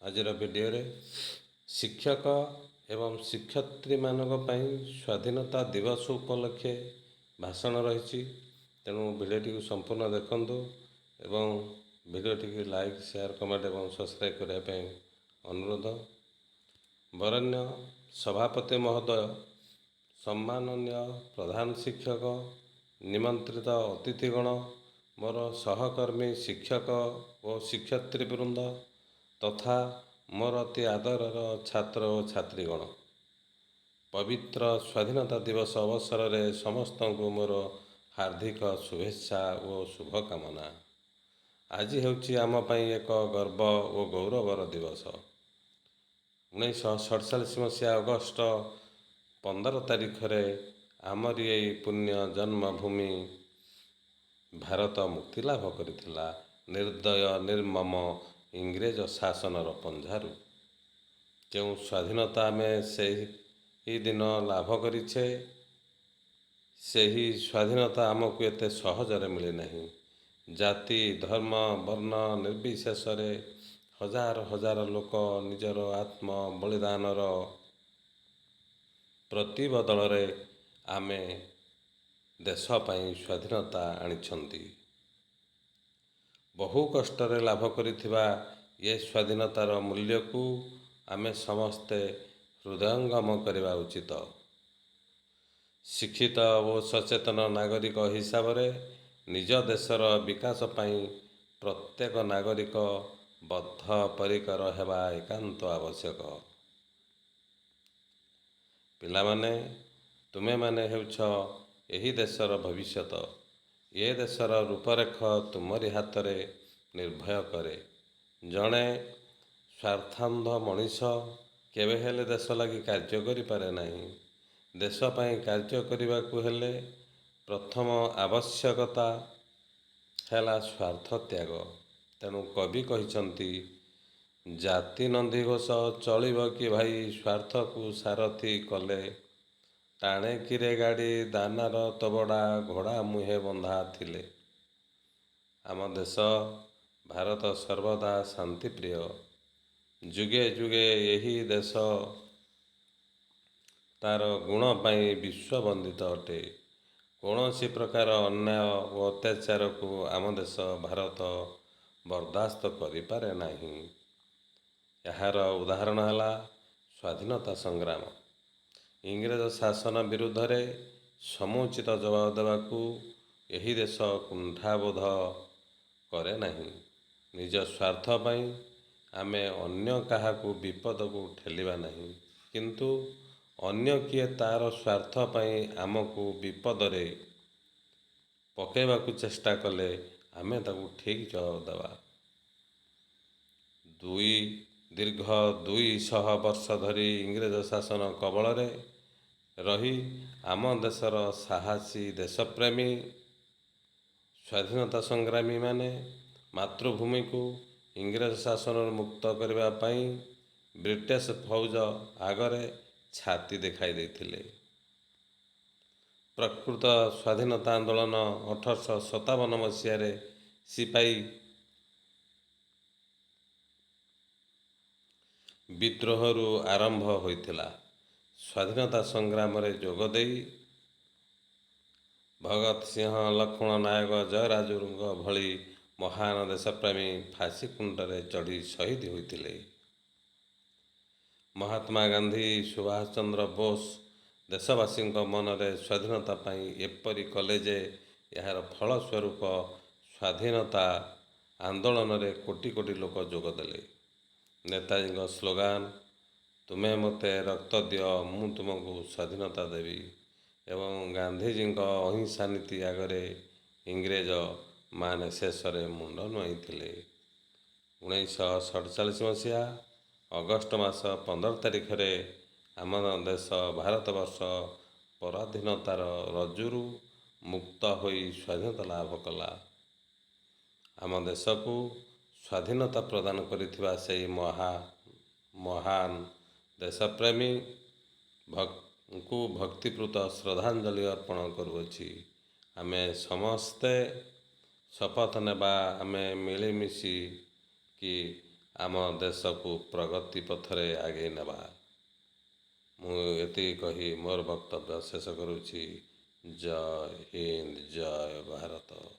ଆଜିର ଭିଡ଼ିଓରେ ଶିକ୍ଷକ ଏବଂ ଶିକ୍ଷୟିତ୍ରୀମାନଙ୍କ ପାଇଁ ସ୍ୱାଧୀନତା ଦିବସ ଉପଲକ୍ଷେ ଭାଷଣ ରହିଛି। ତେଣୁ ଭିଡ଼ିଓଟିକୁ ସମ୍ପୂର୍ଣ୍ଣ ଦେଖନ୍ତୁ ଏବଂ ଭିଡ଼ିଓଟିକୁ ଲାଇକ୍, ସେୟାର, କମେଣ୍ଟ ଏବଂ ସବସ୍କ୍ରାଇବ୍ କରିବା ପାଇଁ ଅନୁରୋଧ। ବରେଣ୍ୟ ସଭାପତି ମହୋଦୟ, ସମ୍ମାନନୀୟ ପ୍ରଧାନ ଶିକ୍ଷକ, ନିମନ୍ତ୍ରିତ ଅତିଥିଗଣ, ମୋର ସହକର୍ମୀ ଶିକ୍ଷକ ଓ ଶିକ୍ଷୟିତ୍ରୀବୃନ୍ଦ ତଥା ମୋର ଅତି ଆଦରର ଛାତ୍ର ଓ ଛାତ୍ରୀଗଣ, ପବିତ୍ର ସ୍ୱାଧୀନତା ଦିବସ ଅବସରରେ ସମସ୍ତଙ୍କୁ ମୋର ହାର୍ଦ୍ଦିକ ଶୁଭେଚ୍ଛା ଓ ଶୁଭକାମନା। ଆଜି ହେଉଛି ଆମ ପାଇଁ ଏକ ଗର୍ବ ଓ ଗୌରବର ଦିବସ। 1947 ମସିହା ଅଗଷ୍ଟ 15 ତାରିଖରେ ଆମରି ଏହି ପୁଣ୍ୟ ଜନ୍ମଭୂମି ଭାରତ ମୁକ୍ତିଲାଭ କରିଥିଲା ନିର୍ଦ୍ଦୟ ନିର୍ମମ ଇଂରେଜ ଶାସନର ପଞ୍ଝାରୁ। ଯେଉଁ ସ୍ୱାଧୀନତା ଆମେ ସେହି ଦିନ ଲାଭ କରିଛେ, ସେହି ସ୍ୱାଧୀନତା ଆମକୁ ଏତେ ସହଜରେ ମିଳେ ନାହିଁ। ଜାତି, ଧର୍ମ, ବର୍ଣ୍ଣ ନିର୍ବିଶେଷରେ ହଜାର ହଜାର ଲୋକ ନିଜର ଆତ୍ମ ବଳିଦାନର ପ୍ରତିବଦଳରେ ଆମେ ଦେଶ ପାଇଁ ସ୍ୱାଧୀନତା ଆଣିଛନ୍ତି। ବହୁ କଷ୍ଟରେ ଲାଭ କରିଥିବା ଏ ସ୍ୱାଧୀନତାର ମୂଲ୍ୟକୁ ଆମେ ସମସ୍ତେ ହୃଦୟଙ୍ଗମ କରିବା ଉଚିତ। ଶିକ୍ଷିତ ଓ ସଚେତନ ନାଗରିକ ହିସାବରେ ନିଜ ଦେଶର ବିକାଶ ପାଇଁ ପ୍ରତ୍ୟେକ ନାଗରିକ ବଦ୍ଧପରିକର ହେବା ଏକାନ୍ତ ଆବଶ୍ୟକ। ପିଲାମାନେ, ତୁମେମାନେ ହେଉଛ ଏହି ଦେଶର ଭବିଷ୍ୟତ। ଏ ଦେଶର ରୂପରେଖ ତୁମରି ହାତରେ ନିର୍ଭୟ କରେ। ଜଣେ ସ୍ୱାର୍ଥାନ୍ଧ ମଣିଷ କେବେ ହେଲେ ଦେଶ ଲାଗି କାର୍ଯ୍ୟ କରିପାରେ ନାହିଁ। ଦେଶ ପାଇଁ କାର୍ଯ୍ୟ କରିବାକୁ ହେଲେ ପ୍ରଥମ ଆବଶ୍ୟକତା ହେଲା ସ୍ୱାର୍ଥ ତ୍ୟାଗ। ତେଣୁ କବି କହିଛନ୍ତି, ଜାତି ନନ୍ଦିଘୋଷ ଚଳିବ କି ଭାଇ, ସ୍ୱାର୍ଥକୁ ସାରଥି କଲେ। ଟାଣେ କିରେ ଗାଡ଼ି, ଦାନାର ତବଡ଼ା, ଘୋଡ଼ା ମୁହେ ବନ୍ଧା ଥିଲେ। ଆମ ଦେଶ ଭାରତ ସର୍ବଦା ଶାନ୍ତିପ୍ରିୟ। ଯୁଗେ ଯୁଗେ ଏହି ଦେଶ ତାର ଗୁଣ ପାଇଁ ବିଶ୍ୱବନ୍ଦିତ ଅଟେ। କୌଣସି ପ୍ରକାର ଅନ୍ୟାୟ ଓ ଅତ୍ୟାଚାରକୁ ଆମ ଦେଶ ଭାରତ ବରଦାସ୍ତ କରିପାରେ ନାହିଁ। ଏହାର ଉଦାହରଣ ହେଲା ସ୍ୱାଧୀନତା ସଂଗ୍ରାମ। ଇଂରେଜ ଶାସନ ବିରୁଦ୍ଧରେ ସମୁଚିତ ଜବାବ ଦେବାକୁ ଏହି ଦେଶ କୁଣ୍ଠାବୋଧ କରେ ନାହିଁ। ନିଜ ସ୍ୱାର୍ଥ ପାଇଁ ଆମେ ଅନ୍ୟ କାହାକୁ ବିପଦକୁ ଠେଲିବା ନାହିଁ, କିନ୍ତୁ ଅନ୍ୟ କିଏ ତାର ସ୍ୱାର୍ଥ ପାଇଁ ଆମକୁ ବିପଦରେ ପକାଇବାକୁ ଚେଷ୍ଟା କଲେ ଆମେ ତାକୁ ଠିକ୍ ଜବାବ ଦେବା। ଦୀର୍ଘ 200 ବର୍ଷ ଧରି ଇଂରେଜ ଶାସନ କବଳରେ ରହି ଆମ ଦେଶର ସାହସୀ ଦେଶପ୍ରେମୀ ସ୍ୱାଧୀନତା ସଂଗ୍ରାମୀମାନେ ମାତୃଭୂମିକୁ ଇଂରେଜ ଶାସନରୁ ମୁକ୍ତ କରିବା ପାଇଁ ବ୍ରିଟିଶ ଫୌଜ ଆଗରେ ଛାତି ଦେଖାଇ ଦେଇଥିଲେ। ପ୍ରକୃତ ସ୍ୱାଧୀନତା ଆନ୍ଦୋଳନ 1857 ମସିହାରେ ସିପାହୀ ବିଦ୍ରୋହରୁ ଆରମ୍ଭ ହୋଇଥିଲା। ସ୍ୱାଧୀନତା ସଂଗ୍ରାମରେ ଯୋଗ ଦେଇ ଭଗତ ସିଂହ, ଲକ୍ଷ୍ମଣ ନାୟକ, ଜୟରାଜଗୁରୁଙ୍କ ଭଳି ମହାନ ଦେଶପ୍ରେମୀ ଫାଶୀ ଖୁଣ୍ଟରେ ଚଢ଼ି ଶହୀଦ ହୋଇଥିଲେ। ମହାତ୍ମା ଗାନ୍ଧୀ, ସୁଭାଷ ଚନ୍ଦ୍ର ବୋଷ ଦେଶବାସୀଙ୍କ ମନରେ ସ୍ୱାଧୀନତା ପାଇଁ ଏପରି କଲେ ଯେ ଏହାର ଫଳସ୍ୱରୂପ ସ୍ୱାଧୀନତା ଆନ୍ଦୋଳନରେ କୋଟି କୋଟି ଲୋକ ଯୋଗ ଦେଲେ। ନେତାଜୀଙ୍କ ସ୍ଲୋଗାନ, ତୁମେ ମୋତେ ରକ୍ତ ଦିଅ, ମୁଁ ତୁମକୁ ସ୍ୱାଧୀନତା ଦେବି ଏବଂ ଗାନ୍ଧୀଜୀଙ୍କ ଅହିଂସା ନୀତି ଆଗରେ ଇଂରେଜମାନେ ଶେଷରେ ମୁଣ୍ଡ ନୁଆଁଇଥିଲେ। 1947 ମସିହା ଅଗଷ୍ଟ ମାସ 15 ତାରିଖରେ ଆମ ଦେଶ ଭାରତବର୍ଷ ପରାଧୀନତାର ରଜ୍ଜୁରୁ ମୁକ୍ତ ହୋଇ ସ୍ୱାଧୀନତା ଲାଭ କଲା। ଆମ ଦେଶକୁ ସ୍ୱାଧୀନତା ପ୍ରଦାନ କରିଥିବା ସେହି ମହାନ ଦେଶପ୍ରେମୀ ଙ୍କୁ ଭକ୍ତିପୂତ ଶ୍ରଦ୍ଧାଞ୍ଜଳି ଅର୍ପଣ କରୁଅଛି। ଆମେ ସମସ୍ତେ ଶପଥ ନେବା, ଆମେ ମିଳିମିଶି କି ଆମ ଦେଶକୁ ପ୍ରଗତି ପଥରେ ଆଗେଇ ନେବା। ମୁଁ ଏତିକି କହି ମୋର ବକ୍ତବ୍ୟ ଶେଷ କରୁଛି। ଜୟ ହିନ୍ଦ, ଜୟ ଭାରତ।